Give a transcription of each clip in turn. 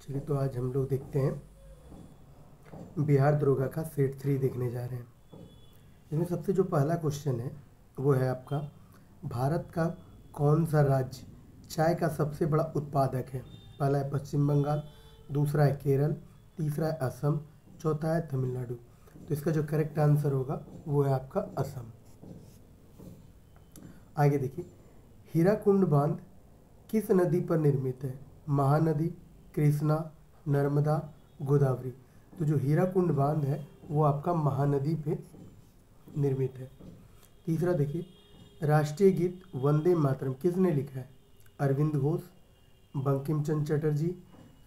चलिए, तो आज हम लोग देखते हैं बिहार दरोगा का सेट 3 देखने जा रहे हैं। इसमें सबसे जो पहला क्वेश्चन है वो है आपका, भारत का कौन सा राज्य चाय का सबसे बड़ा उत्पादक है? पहला है पश्चिम बंगाल, दूसरा है केरल, तीसरा है असम, चौथा है तमिलनाडु। तो इसका जो करेक्ट आंसर होगा वो है आपका असम। आगे देखिए, हीराकुंड बांध किस नदी पर निर्मित है? महानदी, कृष्णा, नर्मदा, गोदावरी। तो जो हीराकुंड बांध है वो आपका महानदी पे निर्मित है। तीसरा देखिए, राष्ट्रीय गीत वंदे मातरम किसने लिखा है? अरविंद घोष, बंकिम चंद्र चटर्जी,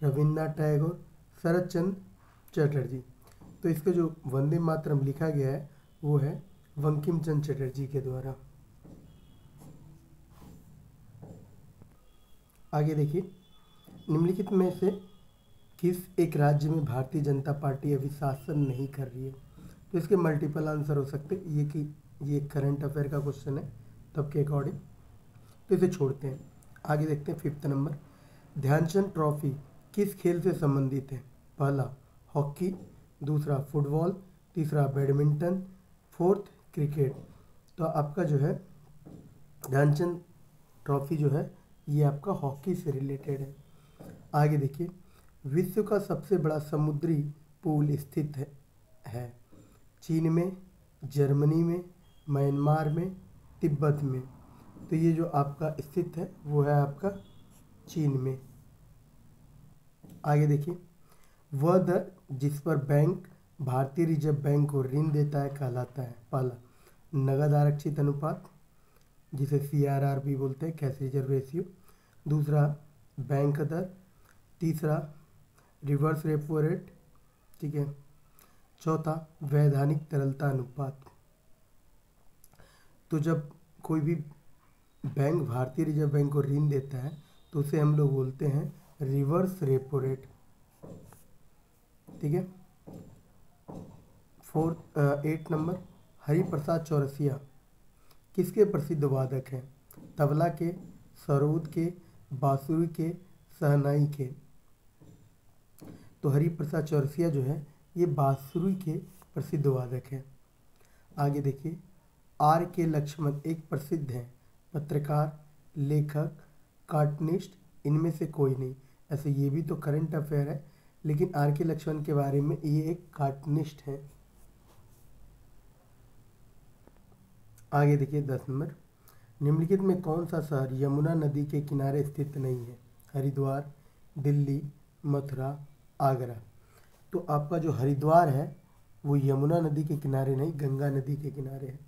रविन्द्रनाथ टैगोर, शरत चंद्र चटर्जी। तो इसका जो वंदे मातरम लिखा गया है वो है बंकिम चंद्र चटर्जी के द्वारा। आगे देखिए, निम्नलिखित में से किस एक राज्य में भारतीय जनता पार्टी अभी शासन नहीं कर रही है? तो इसके मल्टीपल आंसर हो सकते हैं। ये करंट अफेयर का क्वेश्चन है तब के अकॉर्डिंग, तो इसे छोड़ते हैं। आगे देखते हैं 5th नंबर, ध्यानचंद ट्रॉफी किस खेल से संबंधित है? पहला हॉकी, दूसरा फुटबॉल, तीसरा बैडमिंटन, फोर्थ क्रिकेट। तो आपका जो है ध्यानचंद ट्रॉफी जो है ये आपका हॉकी से रिलेटेड है। आगे देखिए, विश्व का सबसे बड़ा समुद्री पूल स्थित है चीन में, जर्मनी में, म्यांमार में, तिब्बत में। तो ये जो आपका स्थित है वो है आपका चीन में। आगे देखिए, वह दर जिस पर बैंक भारतीय रिजर्व बैंक को ऋण देता है कहलाता है? पहला नगद आरक्षित अनुपात, जिसे CRR भी बोलते हैं, कैश रिजर्व रेशियो। दूसरा बैंक दर, तीसरा रिवर्स रेपो रेट, ठीक है। चौथा वैधानिक तरलता अनुपात। तो जब कोई भी बैंक भारतीय रिजर्व बैंक को ऋण देता है तो उसे हम लोग बोलते हैं रिवर्स रेपो रेट, ठीक है। 8 नंबर, हरिप्रसाद चौरसिया किसके प्रसिद्ध वादक हैं? तबला के, सरोद के, बांसुरी के, शहनाई के। तो हरिप्रसाद चौरसिया जो है ये बांसुरी के प्रसिद्ध वादक हैं। आगे देखिए, R.K. लक्ष्मण एक प्रसिद्ध हैं पत्रकार, लेखक, कार्टूनिस्ट, इनमें से कोई नहीं। ऐसे ये भी तो करंट अफेयर है, लेकिन R.K. लक्ष्मण के बारे में ये एक कार्टूनिस्ट है। आगे देखिए 10 नंबर, निम्नलिखित में कौन सा शहर यमुना नदी के किनारे स्थित नहीं है? हरिद्वार, दिल्ली, मथुरा, आगरा। तो आपका जो हरिद्वार है वो यमुना नदी के किनारे नहीं, गंगा नदी के किनारे है।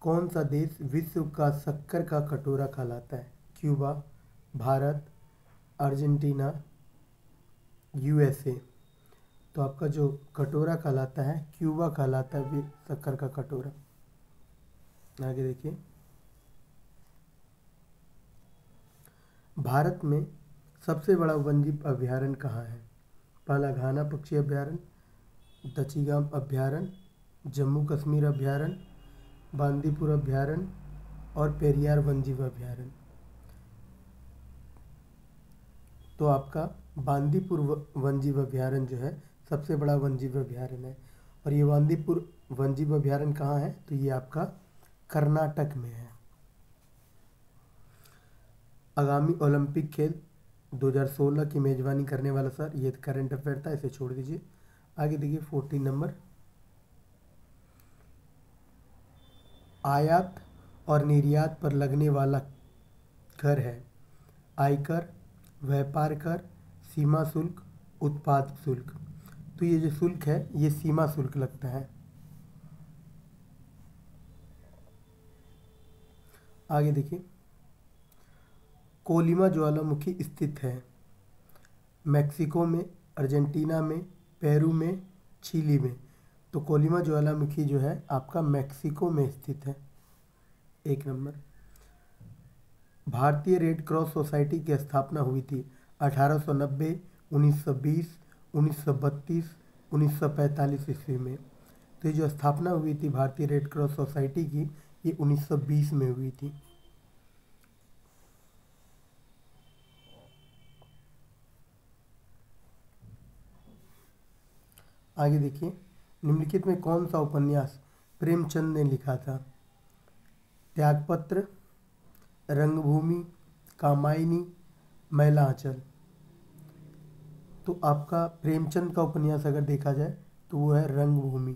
कौन सा देश विश्व का शक्कर का कटोरा कहलाता है? Cuba, Bharat, Argentina, USA। तो आपका जो कटोरा कहलाता है क्यूबा कहलाता है शक्कर का कटोरा। आगे देखिए, भारत में सबसे बड़ा वन्यजीव अभयारण्य कहाँ है? पहला घाना पक्षी अभयारण्य, दचिगाम अभयारण्य, जम्मू कश्मीर अभयारण्य, बांदीपुर अभयारण्य और पेरियार वन्यजीव अभयारण्य। तो आपका बांदीपुर वन्यजीव अभयारण्य जो है सबसे बड़ा वन्यजीव अभयारण्य है। और ये बांदीपुर वन्यजीव अभयारण्य कहाँ है? तो ये आपका कर्नाटक में है। आगामी ओलंपिक खेल 2016 की मेजबानी करने वाला सर, ये करंट अफेयर था, इसे छोड़ दीजिए। आगे देखिए 14 नंबर, आयात और निर्यात पर लगने वाला कर है आयकर, व्यापार कर, सीमा शुल्क, उत्पाद शुल्क। तो ये जो शुल्क है ये सीमा शुल्क लगता है। आगे देखिए, कोलिमा ज्वालामुखी स्थित है मैक्सिको में, अर्जेंटीना में, पेरू में, चिली में। तो कोलिमा ज्वालामुखी जो है आपका मैक्सिको में स्थित है। 1 नंबर, भारतीय रेड क्रॉस सोसाइटी की स्थापना हुई थी 1890, 1920, 1932, 1945 ईस्वी में। तो ये जो स्थापना हुई थी भारतीय रेड क्रॉस सोसाइटी की, ये 1920 में हुई थी। आगे देखिए, निम्नलिखित में कौन सा उपन्यास प्रेमचंद ने लिखा था? त्यागपत्र, रंगभूमि, कामायनी, मैला आंचल। तो आपका प्रेमचंद का उपन्यास अगर देखा जाए तो वो है रंगभूमि।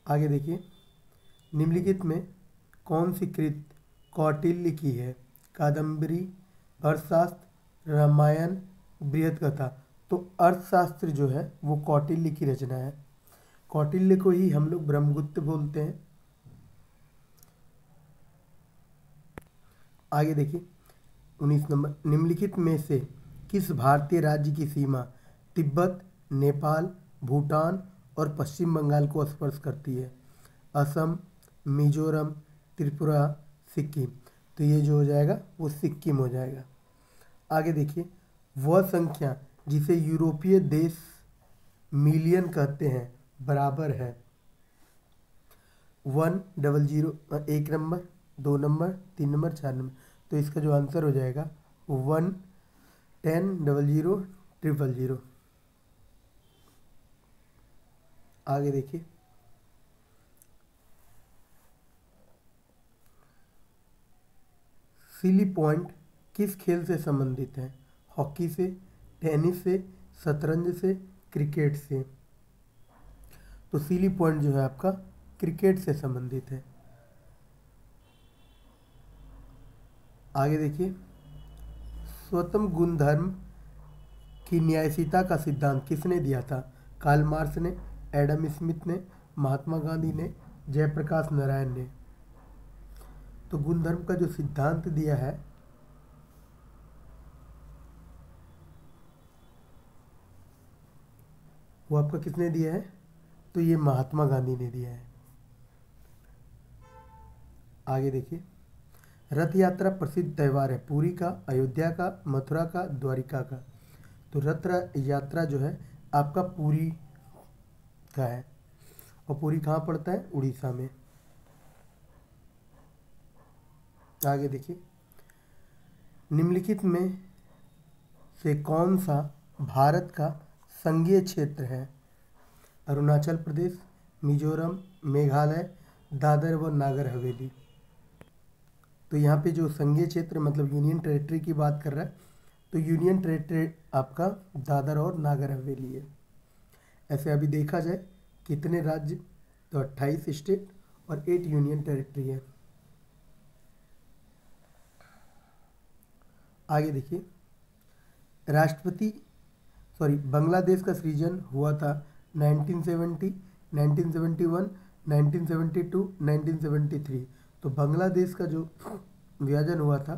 आगे देखिए, निम्नलिखित में कौन सी कृत कौटिल्य की है? कादम्बरी, अर्थशास्त्र, रामायण, बृहद कथा। तो अर्थशास्त्र जो है वो कौटिल्य की रचना है। कौटिल्य को ही हम लोग ब्रह्मगुप्त बोलते हैं। आगे देखिए, 19 नंबर, निम्नलिखित में से किस भारतीय राज्य की सीमा तिब्बत, नेपाल, भूटान और पश्चिम बंगाल को स्पर्श करती है? असम, मिजोरम, त्रिपुरा, सिक्किम। तो ये जो हो जाएगा वो सिक्किम हो जाएगा। आगे देखिए, वह संख्या जिसे यूरोपीय देश मिलियन कहते हैं बराबर है 100, 1 नंबर, 2 नंबर, 3 नंबर, 4 नंबर। तो इसका जो आंसर हो जाएगा 1, 10, 00, 000। आगे देखिए, सिली पॉइंट किस खेल से संबंधित है? हॉकी से, टेनिस से, शतरंज से, क्रिकेट से। तो सिली पॉइंट जो है आपका क्रिकेट से संबंधित है। आगे देखिए, स्वतंत्र गुणधर्म की न्यायशीता का सिद्धांत किसने दिया था? कार्ल मार्क्स ने, एडम स्मिथ ने, महात्मा गांधी ने, जयप्रकाश नारायण ने। तो गुणधर्म का जो सिद्धांत दिया है वो आपका किसने दिया है? तो ये महात्मा गांधी ने दिया है। आगे देखिए, रथ यात्रा प्रसिद्ध त्यौहार है पुरी का, अयोध्या का, मथुरा का, द्वारिका का। तो रथ यात्रा जो है आपका पुरी का है। और पुरी कहाँ पड़ता है? उड़ीसा में। आगे देखिए, निम्नलिखित में से कौन सा भारत का संघीय क्षेत्र है? अरुणाचल प्रदेश, मिजोरम, मेघालय, दादर व नागर हवेली। तो यहाँ पे जो संघीय क्षेत्र मतलब यूनियन टेरिटरी की बात कर रहा है, तो यूनियन टेरिटरी आपका दादर और नागर हवेली है। ऐसे अभी देखा जाए कितने राज्य, तो 28 स्टेट और 8 यूनियन टेरिटरी है। आगे देखिए, बांग्लादेश का सृजन हुआ था 1970, 1971, 1972, 1973। तो बांग्लादेश का जो विभाजन हुआ था,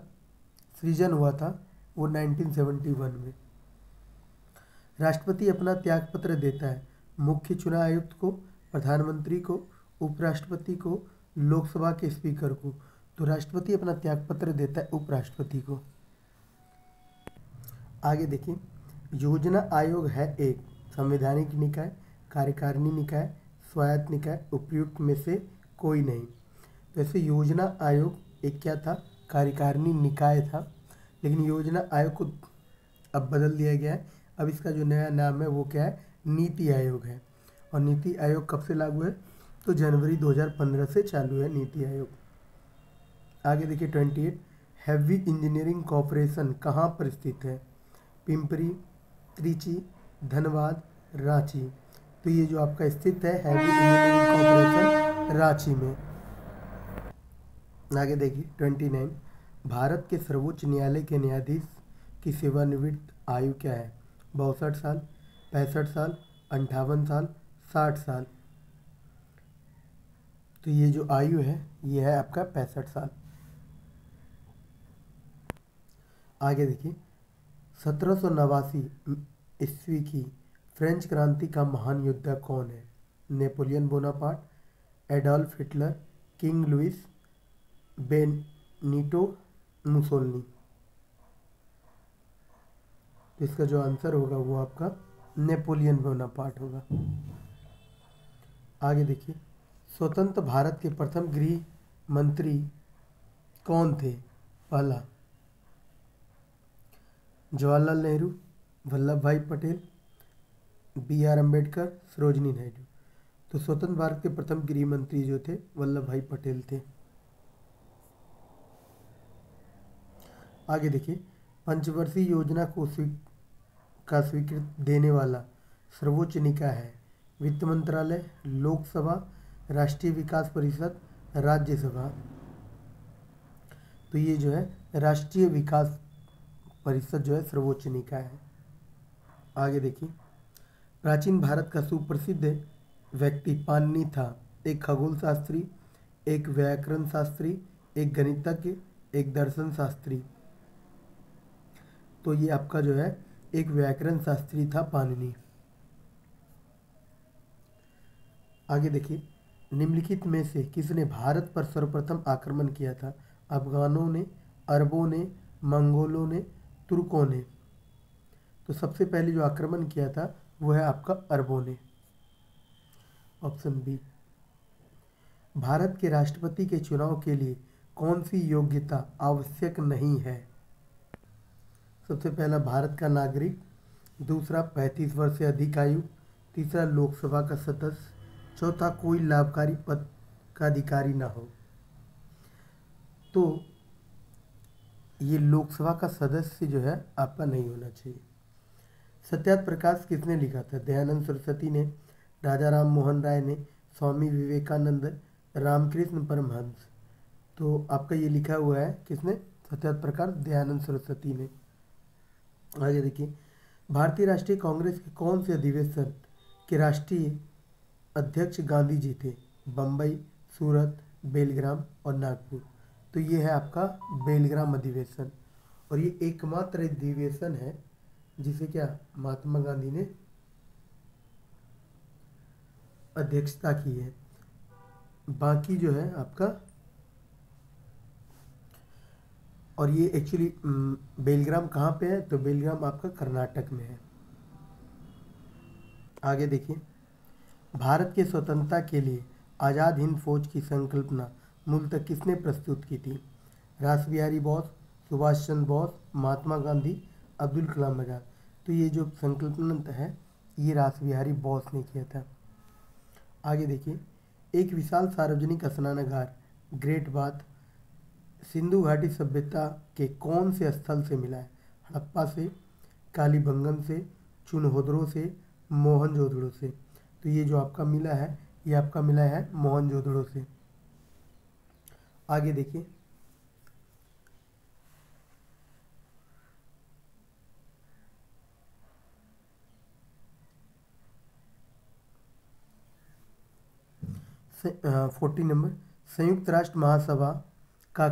सृजन हुआ था, वो 1971 में। राष्ट्रपति अपना त्यागपत्र देता है मुख्य चुनाव आयुक्त को, प्रधानमंत्री को, उपराष्ट्रपति को, लोकसभा के स्पीकर को। तो राष्ट्रपति अपना त्यागपत्र देता है उपराष्ट्रपति को। आगे देखिए, योजना आयोग है एक संवैधानिक निकाय, कार्यकारिणी निकाय, स्वायत्त निकाय, उपयुक्त में से कोई नहीं। वैसे योजना आयोग एक क्या था? कार्यकारिणी निकाय था, लेकिन योजना आयोग को अब बदल दिया गया है। अब इसका जो नया नाम है वो क्या है? नीति आयोग है। और नीति आयोग कब से लागू है? तो जनवरी 2015 से चालू है नीति आयोग। आगे देखिए, 28, हैवी इंजीनियरिंग कॉरपोरेशन कहाँ पर स्थित है? पिंपरी, त्रिची, धनबाद, रांची। तो ये जो आपका स्थित है हैवी इंजीनियरिंग कॉरपोरेशन रांची में। आगे देखिए, 29, भारत के सर्वोच्च न्यायालय के न्यायाधीश की सेवानिवृत्त आयु क्या है? 62 साल, 65 साल, 58 साल, 60 साल। तो ये जो आयु है ये है आपका 65 साल। आगे देखिए, 1789 ईस्वी की फ्रेंच क्रांति का महान योद्धा कौन है? Napoleon Bonaparte, Adolf Hitler, King Louis, Benito Mussolini. तो इसका जो आंसर होगा वो आपका नेपोलियन बोनापार्ट होगा। आगे देखिए, स्वतंत्र भारत के प्रथम गृह मंत्री कौन थे? पहला जवाहरलाल नेहरू, वल्लभ भाई पटेल, बी आर अम्बेडकर, सरोजिनी नायडू। तो स्वतंत्र भारत के प्रथम गृह मंत्री जो थे वल्लभ भाई पटेल थे। आगे देखिए, पंचवर्षीय योजना को स्वीकृत देने वाला सर्वोच्च निकाय है वित्त मंत्रालय, लोकसभा, राष्ट्रीय विकास परिषद, राज्यसभा। तो ये जो है राष्ट्रीय विकास परिषद जो है सर्वोच्च निकाय है। आगे देखिए, प्राचीन भारत का सुप्रसिद्ध व्यक्ति पाणिनि था। एक खगोल शास्त्री, एक व्याकरण शास्त्री, एक गणितज्ञ, एक दर्शन शास्त्री। तो ये आपका जो है एक व्याकरण शास्त्री था पाणिनि। आगे देखिए, निम्नलिखित में से किसने भारत पर सर्वप्रथम आक्रमण किया था? अफगानों ने, अरबों ने, मंगोलों ने, तुर्कों ने। तो सबसे पहले जो आक्रमण किया था वो है आपका अरबों ने, ऑप्शन बी। भारत के राष्ट्रपति के चुनाव के लिए कौन सी योग्यता आवश्यक नहीं है? सबसे पहला भारत का नागरिक, दूसरा 35 वर्ष से अधिक आयु, तीसरा लोकसभा का सदस्य, चौथा कोई लाभकारी पद का अधिकारी ना हो। तो ये लोकसभा का सदस्य जो है आपका नहीं होना चाहिए। सत्याग्रह प्रकाश किसने लिखा था? दयानंद सरस्वती ने, राजा राम मोहन राय ने, स्वामी विवेकानंद, रामकृष्ण परमहंस। तो आपका ये लिखा हुआ है किसने? सत्याग्रह प्रकाश दयानंद सरस्वती ने। आगे देखिए, भारतीय राष्ट्रीय कांग्रेस के कौन से अधिवेशन के राष्ट्रीय अध्यक्ष गांधी जी थे? बम्बई, सूरत, बेलग्राम और नागपुर। तो ये है आपका बेलग्राम अधिवेशन, और ये एकमात्र अधिवेशन है जिसे क्या महात्मा गांधी ने अध्यक्षता की है। बाकी जो है आपका, और ये एक्चुअली बेलग्राम कहाँ पे है? तो बेलग्राम आपका कर्नाटक में है। आगे देखिए, भारत के स्वतंत्रता के लिए आज़ाद हिंद फौज की संकल्पना मूलतः किसने प्रस्तुत की थी? रास बिहारी बोस, सुभाष चंद्र बोस, महात्मा गांधी, अब्दुल कलाम आजाद। तो ये जो संकल्पना है ये रास बिहारी बोस ने किया था। आगे देखिए, एक विशाल सार्वजनिक स्नानागार ग्रेट बाथ सिंधु घाटी सभ्यता के कौन से स्थल से मिला है? हड़प्पा से, कालीबंगन से, चुनहोदरो से, मोहनजोदड़ो से। तो ये जो आपका मिला है ये आपका मिला है मोहनजोदड़ो से। आगे देखिए, से 40 नंबर, संयुक्त राष्ट्र महासभा का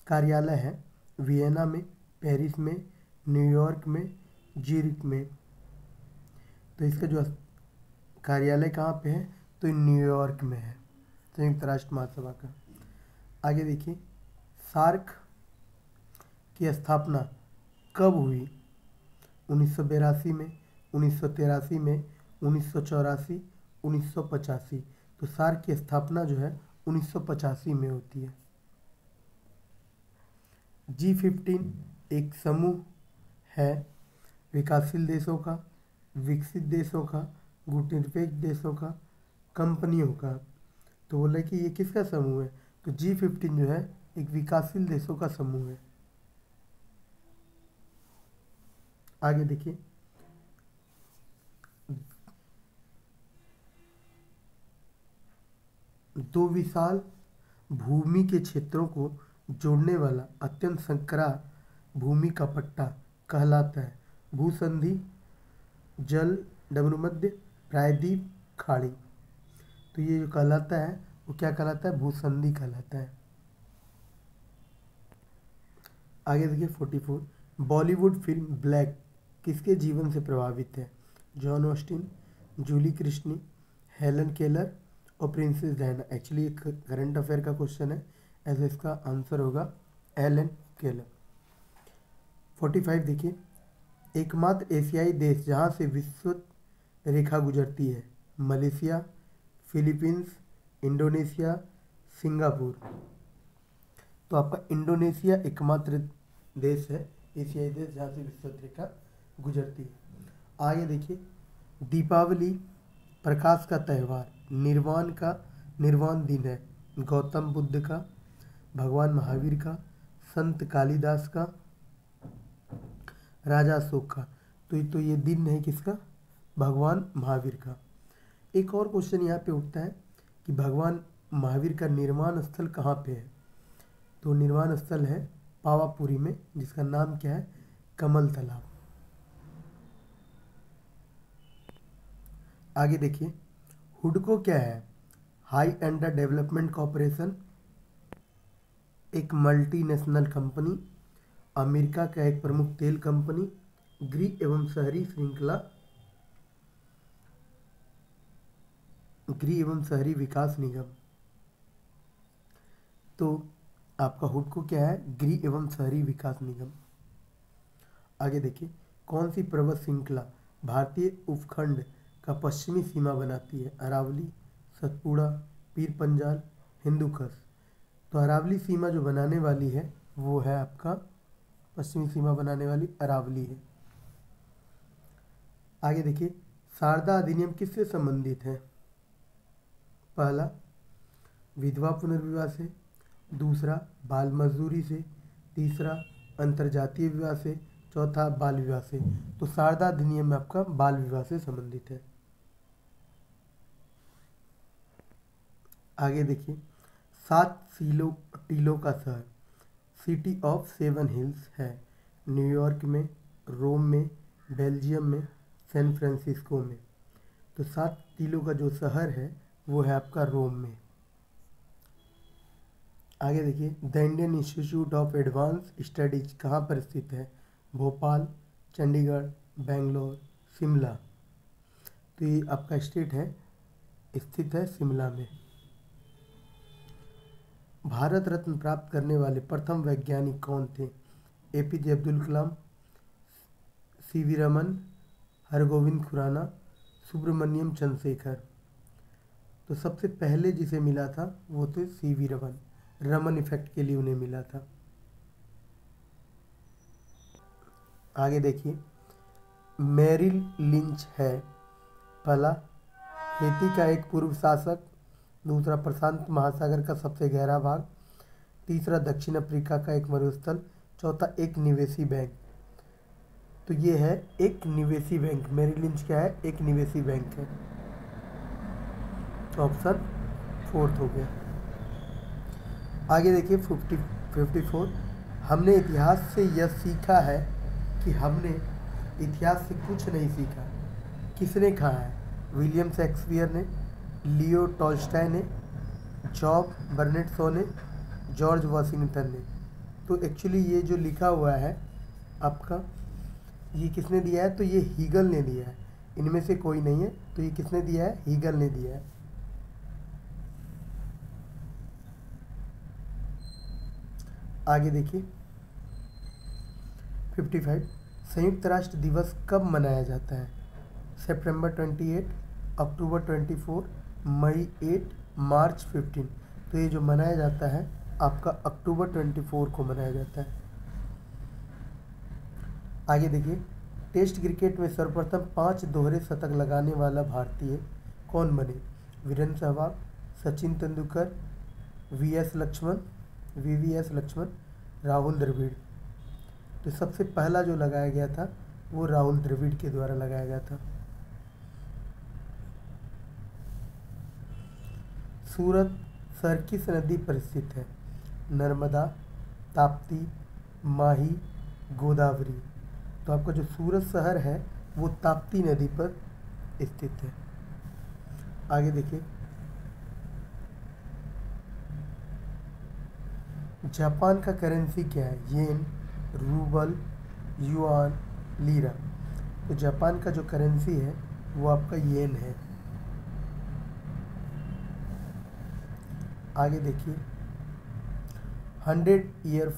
कार्यालय है वियना में, पेरिस में, न्यूयॉर्क में, ज्यूरिख में। तो इसका जो कार्यालय कहाँ पे है? तो न्यूयॉर्क में है संयुक्त राष्ट्र महासभा का। आगे देखिए, सार्क की स्थापना कब हुई? 1982 में, 1983 में, 1984, 1985। तो सार्क की स्थापना जो है 1985 में होती है। G15 एक समूह है विकासशील देशों का, विकसित देशों का, गुटनिरपेक्ष देशों का, कंपनियों का। तो बोला कि ये किसका समूह है? तो G15 जो है एक विकासशील देशों का समूह है। आगे देखिए, दो विशाल भूमि के क्षेत्रों को जोड़ने वाला अत्यंत संकरा भूमि का पट्टा कहलाता है भूसंधि, जल, डमरूमध्य, प्रायद्वीप, खाड़ी। तो ये जो कहलाता है वो क्या कहलाता है? भूसंधि कहलाता है। आगे देखिए 44, बॉलीवुड फिल्म ब्लैक किसके जीवन से प्रभावित है? John Austin, Julie Christie, Helen Keller और प्रिंसेस डायना। एक्चुअली एक करंट अफेयर का क्वेश्चन है, ऐसे इसका आंसर होगा हेलन केलर। 45 देखिए, एकमात्र एशियाई देश जहाँ से विश्व रेखा गुजरती है? Malaysia, Philippines, Indonesia, Singapore. तो आपका इंडोनेशिया एकमात्र देश है एशियाई देश जहाँ से विश्व रेखा गुजरती है। आगे देखिए, दीपावली प्रकाश का त्यौहार, निर्वाण दिन है, गौतम बुद्ध का, भगवान महावीर का, संत कालिदास का, राजा अशोक का। तो ये दिन है किसका? भगवान महावीर का। एक और क्वेश्चन यहाँ पे उठता है कि भगवान महावीर का निर्वाण स्थल कहाँ पे है? तो निर्वाण स्थल है पावापुरी में, जिसका नाम क्या है? कमल तालाब। आगे देखिए, हुडको क्या है? हाई अंडर डेवलपमेंट कॉरपोरेशन, एक मल्टीनेशनल कंपनी, अमेरिका का एक प्रमुख तेल कंपनी, गृह एवं शहरी विकास निगम। तो आपका हुडको क्या है? गृह एवं शहरी विकास निगम। आगे देखिए, कौन सी पर्वत श्रृंखला भारतीय उपखंड का पश्चिमी सीमा बनाती है? अरावली, सतपुड़ा, पीर पंजाल, हिंदू कुश। तो अरावली सीमा जो बनाने वाली है वो है आपका, पश्चिमी सीमा बनाने वाली अरावली है। आगे देखिए, शारदा अधिनियम किससे संबंधित है? पहला, विधवा पुनर्विवाह से, दूसरा बाल मजदूरी से, तीसरा अंतरजातीय विवाह से, चौथा बाल विवाह से। तो शारदा अधिनियम में आपका बाल विवाह से संबंधित है। आगे देखिए, 7 टीलों का शहर, सिटी ऑफ 7 हिल्स है, न्यूयॉर्क में, रोम में, बेल्जियम में, सैन फ्रांसिस्को में। तो 7 टीलों का जो शहर है वो है आपका रोम में। आगे देखिए, the Indian institute of advance studies कहाँ पर स्थित है? भोपाल, चंडीगढ़, बेंगलोर, शिमला। तो ये आपका स्टेट है, स्थित है शिमला में। भारत रत्न प्राप्त करने वाले प्रथम वैज्ञानिक कौन थे? APJ Abdul Kalam, CV Raman, Hargovind Khurana, Subramaniam Chandrashekhar. तो सबसे पहले जिसे मिला था वो थे सीवी रमन, रमन इफेक्ट के लिए उन्हें मिला था। आगे देखिए, मेरिल लिंच है, पहला हेती का एक पूर्व शासक, दूसरा प्रशांत महासागर का सबसे गहरा भाग, तीसरा दक्षिण अफ्रीका का एक मरुस्थल, चौथा एक निवेशी बैंक। तो ये है एक निवेशी बैंक। मेरिल लिंच क्या है? एक निवेशी बैंक है। ऑप्शन 4 हो गया। आगे देखिए, 54, हमने इतिहास से यह सीखा है कि हमने इतिहास से कुछ नहीं सीखा। किसने कहा है? विलियम शेक्सपियर ने, लियो टॉल्स्टॉय ने, जॉब बर्नेट शॉ ने, जॉर्ज वॉशिंगटन ने। तो एक्चुअली ये जो लिखा हुआ है आपका, ये किसने दिया है? तो ये हीगल ने दिया है। इनमें से कोई नहीं है, तो ये किसने दिया है? हीगल ने दिया है। आगे देखिए, 55, संयुक्त राष्ट्र दिवस कब मनाया जाता है? सितंबर 28, अक्टूबर 24, मई 8, मार्च 15। तो ये जो मनाया जाता है आपका अक्टूबर 24 को मनाया जाता है। आगे देखिए, टेस्ट क्रिकेट में सर्वप्रथम 5 दोहरे शतक लगाने वाला भारतीय कौन बने? वीरेंद्र सहवाग, सचिन तेंदुलकर, वीवीएस लक्ष्मण, राहुल द्रविड़। तो सबसे पहला जो लगाया गया था वो राहुल द्रविड़ के द्वारा लगाया गया था। सूरत शहर किस नदी पर स्थित है? नर्मदा, ताप्ती, माही, गोदावरी। तो आपका जो सूरत शहर है वो ताप्ती नदी पर स्थित है। आगे देखिए, जापान का करेंसी क्या है? येन, रूबल, युआन, लीरा। तो जापान का जो करेंसी है वो आपका येन है। आगे देखिए, 100 ईयर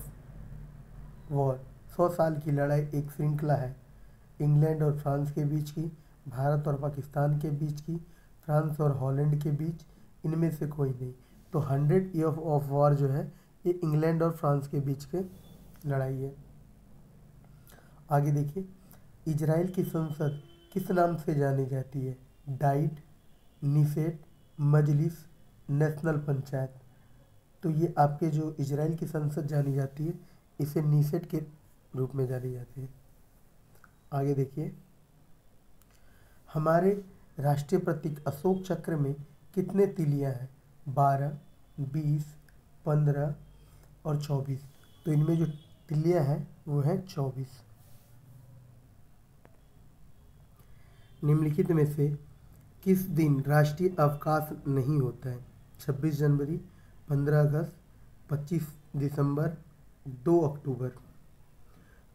वॉर, 100 साल की लड़ाई एक श्रृंखला है, इंग्लैंड और फ्रांस के बीच की, भारत और पाकिस्तान के बीच की, फ्रांस और हॉलैंड के बीच, इनमें से कोई नहीं। तो 100 ईयर ऑफ वॉर जो है ये इंग्लैंड और फ्रांस के बीच के लड़ाई है। आगे देखिए, इजराइल की संसद किस नाम से जानी जाती है? डाइट, निसेट, मजलिस, नेशनल पंचायत। तो ये आपके जो इजराइल की संसद जानी जाती है, इसे निसेट के रूप में जानी जाती है। आगे देखिए, हमारे राष्ट्रीय प्रतीक अशोक चक्र में कितने तीलियां हैं? 12, 20, 15 और 24। तो इनमें जो तीलियां हैं वो है 24। निम्नलिखित में से किस दिन राष्ट्रीय अवकाश नहीं होता है? 26 जनवरी, 15 अगस्त, 25 दिसंबर, 2 अक्टूबर।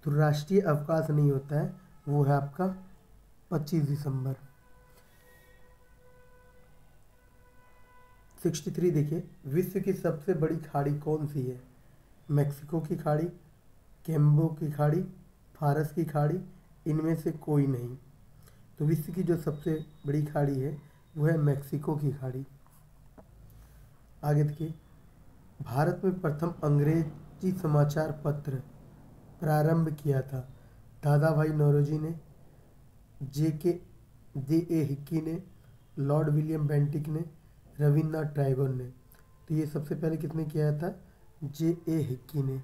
तो राष्ट्रीय अवकाश नहीं होता है, वो है आपका 25 दिसंबर। 63 देखिए, विश्व की सबसे बड़ी खाड़ी कौन सी है? मैक्सिको की खाड़ी, केम्बो की खाड़ी, फारस की खाड़ी, इनमें से कोई नहीं। तो विश्व की जो सबसे बड़ी खाड़ी है वो है मैक्सिको की खाड़ी। आगे देखिए, भारत में प्रथम अंग्रेजी समाचार पत्र प्रारंभ किया था? दादा भाई नौरोजी ने, जे ए हिक्की ने, लॉर्ड विलियम बेंटिक ने, रविन्द्रनाथ टैगोर ने। तो ये सबसे पहले किसने किया था? जे.ए. हिक्की ने।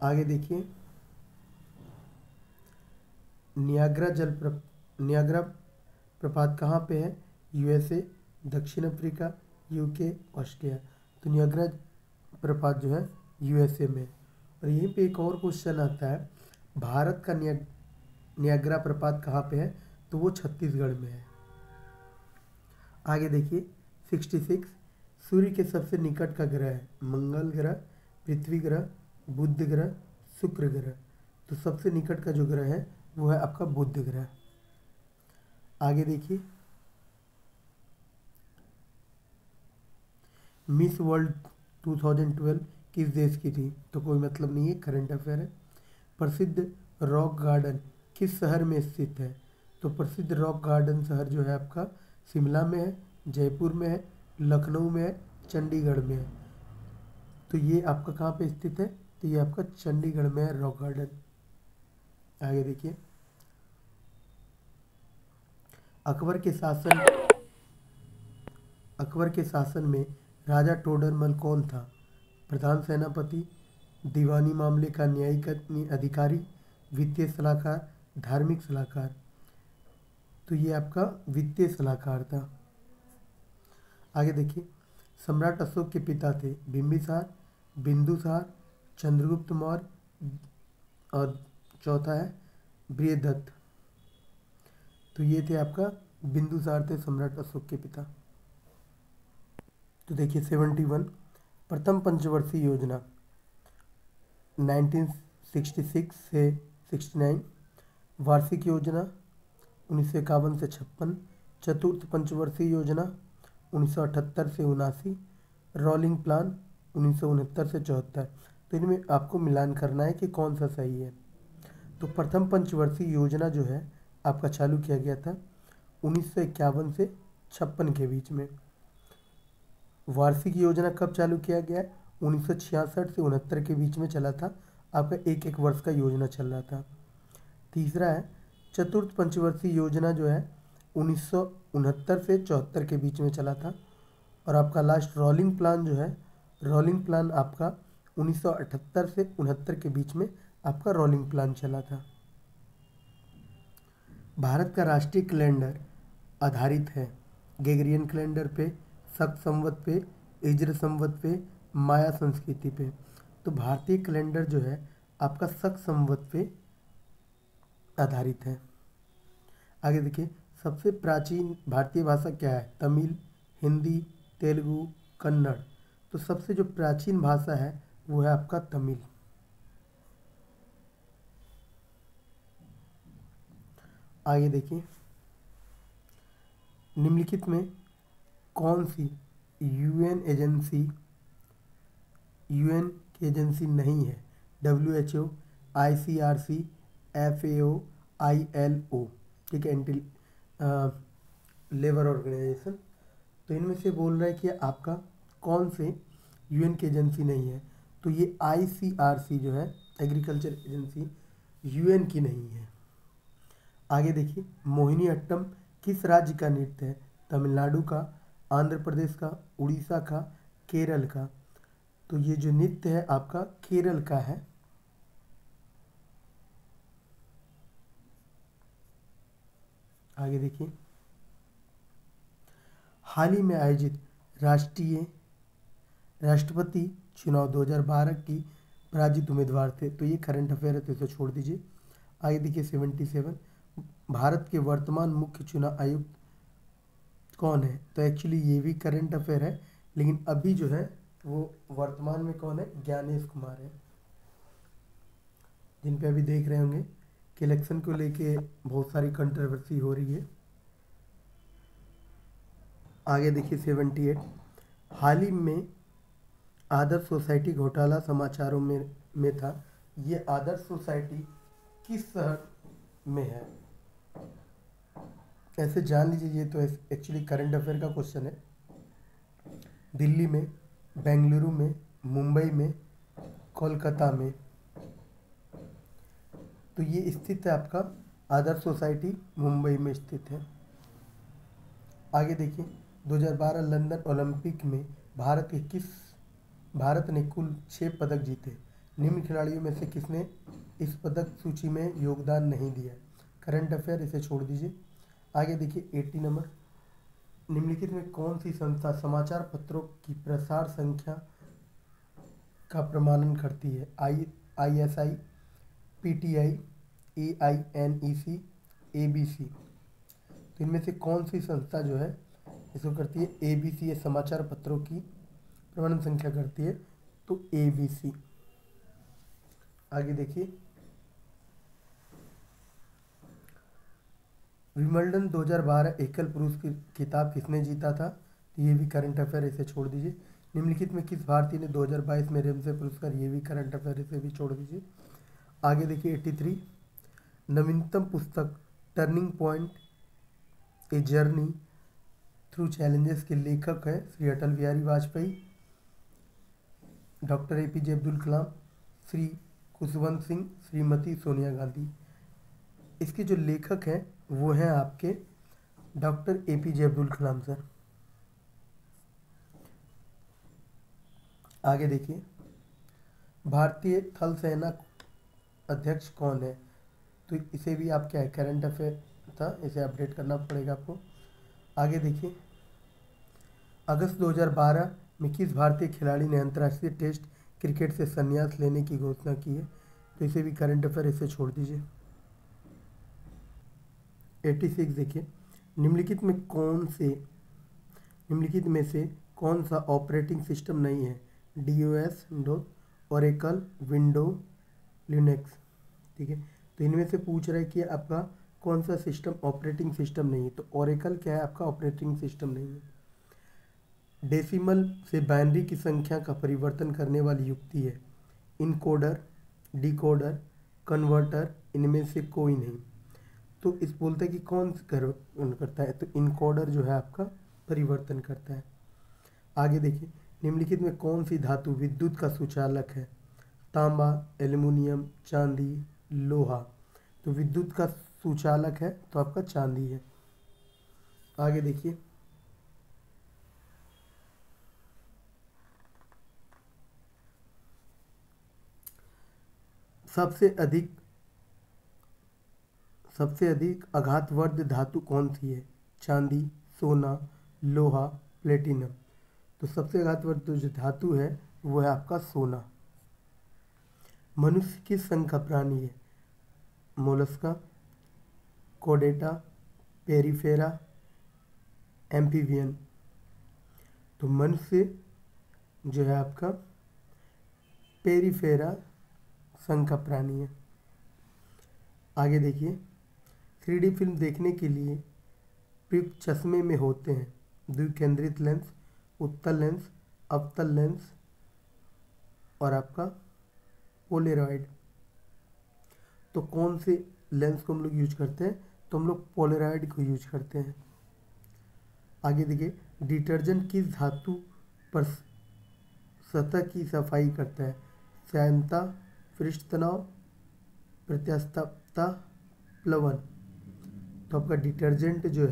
आगे देखिए, नियाग्रा प्रपात कहाँ पे है? यूएसए, दक्षिण अफ्रीका, यूके, ऑस्ट्रिया। तो नियाग्रा प्रपात जो है यूएसए में। और यहीं पे एक और क्वेश्चन आता है, भारत का नियाग्रा प्रपात कहाँ पे है? तो वो छत्तीसगढ़ में है। आगे देखिए, 66, सूर्य के सबसे निकट का ग्रह है? मंगल ग्रह, पृथ्वी ग्रह, बुध ग्रह, शुक्र ग्रह। तो सबसे निकट का जो ग्रह है वो है आपका बुध ग्रह। आगे देखिए, मिस वर्ल्ड 2012 किस देश की थी? तो कोई मतलब नहीं है, करंट अफेयर है। प्रसिद्ध रॉक गार्डन किस शहर में स्थित है? तो प्रसिद्ध रॉक गार्डन शहर जो है आपका शिमला में है, जयपुर में है, लखनऊ में है, चंडीगढ़ में है। तो ये आपका कहाँ पे स्थित है? तो ये आपका चंडीगढ़ में है रॉक गार्डन। आगे देखिए, अकबर के शासन में राजा टोडरमल कौन था? प्रधान सेनापति, दीवानी मामले का न्यायिक अधिकारी, वित्तीय सलाहकार, धार्मिक सलाहकार। तो ये आपका वित्तीय सलाहकार था। आगे देखिए, सम्राट अशोक के पिता थे? बिंबिसार, बिंदुसार, चंद्रगुप्त मौर्य और चौथा है बृहदत्त। तो ये थे आपका बिंदुसार थे सम्राट अशोक के पिता। तो देखिए 71, प्रथम पंचवर्षीय योजना 1966 से 69, वार्षिक योजना 1951 से 56, चतुर्थ पंचवर्षीय योजना 1978 से 79, रोलिंग प्लान 1969 से 74। तो इनमें आपको मिलान करना है कि कौन सा सही है। तो प्रथम पंचवर्षीय योजना जो है आपका चालू किया गया था 1951 से 56 के बीच में। वार्षिक योजना कब चालू किया गया? 1966 से 69 के बीच में चला था। आपका एक एक वर्ष का योजना चल रहा था। तीसरा है चतुर्थ पंचवर्षीय योजना जो है 1969 से 74 के बीच में चला था। और आपका लास्ट रोलिंग प्लान जो है, रोलिंग प्लान आपका 1978 से 69 के बीच में आपका रोलिंग प्लान चला था। भारत का राष्ट्रीय कैलेंडर आधारित है ग्रेगोरियन कैलेंडर पे, शक संवत पे, हिजर संवत पे, माया संस्कृति पे। तो भारतीय कैलेंडर जो है आपका शक संवत पे आधारित है। आगे देखिए, सबसे प्राचीन भारतीय भाषा क्या है? तमिल, हिंदी, तेलुगु, कन्नड़। तो सबसे जो प्राचीन भाषा है वो है आपका तमिल। आगे देखिए, निम्नलिखित में कौन सी यूएन की एजेंसी नहीं है? WHO, ICRC, FAO, ILO, ठीक है, एंटी लेबर ऑर्गेनाइजेशन। तो इनमें से बोल रहा है कि आपका कौन से यूएन की एजेंसी नहीं है? तो ये ICRC जो है एग्रीकल्चर एजेंसी, यूएन की नहीं है। आगे देखिए, मोहिनी अट्टम किस राज्य का नृत्य है? तमिलनाडु का, आंध्र प्रदेश का, उड़ीसा का, केरल का? तो ये जो नृत्य है आपका केरल का है। आगे देखिए, हाल ही में आयोजित राष्ट्रपति चुनाव 2012 की पराजित उम्मीदवार थे। तो ये करंट अफेयर है, तो इसे छोड़ दीजिए। आगे देखिए 77, भारत के वर्तमान मुख्य चुनाव आयुक्त कौन है? तो एक्चुअली ये भी करंट अफेयर है, लेकिन अभी जो है वो वर्तमान में कौन है? ज्ञानेश कुमार है, जिन पे अभी देख रहे होंगे कि इलेक्शन को लेके बहुत सारी कंट्रोवर्सी हो रही है। आगे देखिए 78, हाल ही में आदर्श सोसाइटी घोटाला समाचारों में था। ये आदर्श सोसाइटी किस शहर में है? ऐसे जान लीजिए, ये तो एक्चुअली करंट अफेयर का क्वेश्चन है। दिल्ली में, बेंगलुरु में, मुंबई में, कोलकाता में? तो ये स्थित है आपका आदर्श सोसाइटी मुंबई में स्थित है। आगे देखिए 2012 लंदन ओलंपिक में भारत ने कुल 6 पदक जीते। निम्न खिलाड़ियों में से किसने इस पदक सूची में योगदान नहीं दिया? करंट अफेयर, इसे छोड़ दीजिए। आगे देखिए 80 नंबर, निम्नलिखित में कौन सी संस्था समाचार पत्रों की प्रसार संख्या का प्रमाणन करती है? ISI, PTI, AINEC, ABC? तो इनमें से कौन सी संस्था जो है इसको करती है? ABC, ये समाचार पत्रों की प्रमाणन संख्या करती है, तो ABC। आगे देखिए, विंबलडन 2012 एकल पुरुष की खिताब किसने जीता था? तो ये भी करंट अफेयर, इसे छोड़ दीजिए। निम्नलिखित में किस भारतीय ने 2022 में रेमसे पुरस्कार? ये भी करंट अफेयर, इसे भी छोड़ दीजिए। आगे देखिए 83, नवीनतम पुस्तक turning point a journey through challenges के लेखक है श्री अटल बिहारी वाजपेयी, डॉक्टर APJ अब्दुल कलाम, श्री खुशवंत सिंह, श्रीमती सोनिया गांधी। इसके जो लेखक हैं वो हैं आपके doctor APJ Abdul Kalam sir. आगे देखिए, भारतीय थल सेना अध्यक्ष कौन है? तो इसे भी आप क्या है, करंट अफेयर था, इसे अपडेट करना पड़ेगा आपको। आगे देखिए, अगस्त 2012 में किस भारतीय खिलाड़ी ने अंतर्राष्ट्रीय टेस्ट क्रिकेट से संन्यास लेने की घोषणा की है? तो इसे भी करंट अफेयर, इसे छोड़ दीजिए। 86 देखिए, निम्नलिखित में से कौन सा ऑपरेटिंग सिस्टम नहीं है? DOS, Oracle, window, Linux? ठीक है, तो इनमें से पूछ रहा है कि आपका कौन सा सिस्टम ऑपरेटिंग सिस्टम नहीं है? तो ओरेकल क्या है आपका? ऑपरेटिंग सिस्टम नहीं है। डेसिमल से बाइनरी की संख्या का परिवर्तन करने वाली युक्ति है इनकोडर, डिकोडर, कन्वर्टर? इनमें से कोई नहीं। तो इस बोलते हैं कि कौन करता है? तो इनकोडर जो है आपका परिवर्तन करता है। आगे देखिए, निम्नलिखित में कौन सी धातु विद्युत का सुचालक है? तांबा, एल्युमिनियम, चांदी, लोहा? तो विद्युत का सुचालक है तो आपका चांदी है। आगे देखिए, सबसे अधिक आघातवर्ध धातु कौन सी है? चांदी, सोना, लोहा, प्लेटिनम? तो सबसे आघातवर्ध जो धातु है वो है आपका सोना। मनुष्य किस संघ का प्राणी है? मोलस्का, कोडेटा, पेरिफेरा, एम्फीबियन? तो मनुष्य जो है आपका पेरिफेरा संघ का प्राणी है। आगे देखिए, 3D फिल्म देखने के लिए प्रयुक्त चश्मे में होते हैं द्विकेंद्रित लेंस, उत्तल लेंस, अवतल लेंस और आपका पोलेरॉइड। तो कौन से लेंस को हम लोग यूज करते हैं? तो हम लोग पोलेरॉइड को यूज करते हैं। आगे देखिए, डिटर्जेंट किस धातु पर सतह की सफाई करता है? श्यानता, पृष्ठ तनाव, प्रत्यास्थता प्लवन। तो आपका डिटर्जेंट जो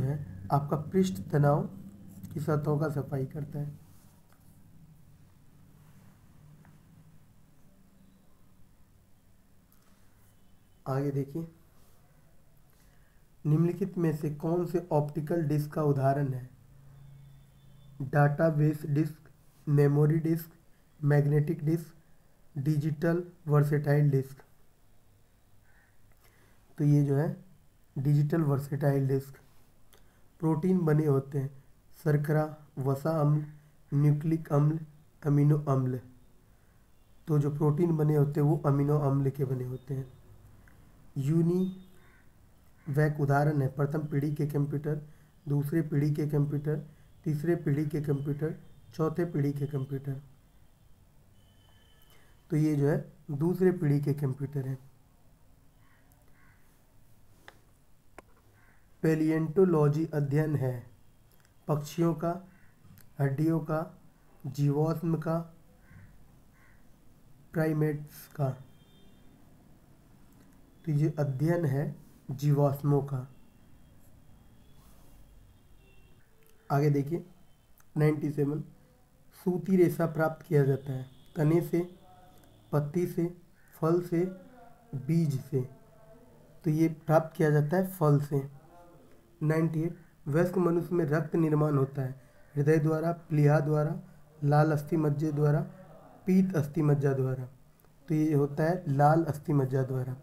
है आपका पृष्ठ तनाव की सतहों का सफाई करता है। आगे देखिए, निम्नलिखित में से कौन से ऑप्टिकल डिस्क का उदाहरण है? Database disk, memory disk, magnetic disk, digital versatile disk. तो ये जो है डिजिटल वर्सेटाइल डिस्क। प्रोटीन बने होते हैं शर्करा, वसा अम्ल, न्यूक्लिक अम्ल, अमीनो अम्ल। तो जो प्रोटीन बने होते हैं वो अमीनो अम्ल के बने होते हैं। यूनिवैक उदाहरण है प्रथम पीढ़ी के कंप्यूटर, दूसरे पीढ़ी के कंप्यूटर, तीसरे पीढ़ी के कंप्यूटर, चौथे पीढ़ी के कंप्यूटर। तो ये जो है दूसरे पीढ़ी के कंप्यूटर हैं। पैलिएंटोलॉजी अध्ययन है पक्षियों का, हड्डियों का, जीवाश्म का, प्राइमेट्स का। तो ये अध्ययन है जीवाश्मों का। आगे देखिए 97, सूती रेशा प्राप्त किया जाता है तने से, पत्ती से, फल से, बीज से। तो ये प्राप्त किया जाता है फल से। 98, वयस्क मनुष्य में रक्त निर्माण होता है हृदय द्वारा, प्लीहा द्वारा, लाल अस्थि मज्जा द्वारा, पीत अस्थि मज्जा द्वारा। तो ये होता है लाल अस्थि मज्जा द्वारा।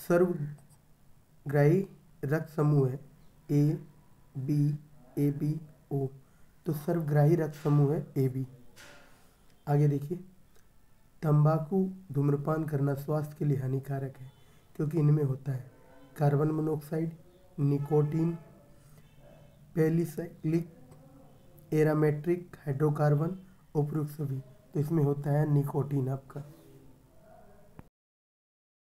सर्वग्राही रक्त समूह है A B, A B O. तो सर्वग्राही रक्त समूह है ए बी। आगे देखिए, तंबाकू धूम्रपान करना स्वास्थ्य के लिए हानिकारक है क्योंकि इनमें होता है carbon monoxide, nicotine, polycyclic aromatic hydrocarbon, उपयुक्त सभी। तो इसमें होता है निकोटीन आपका।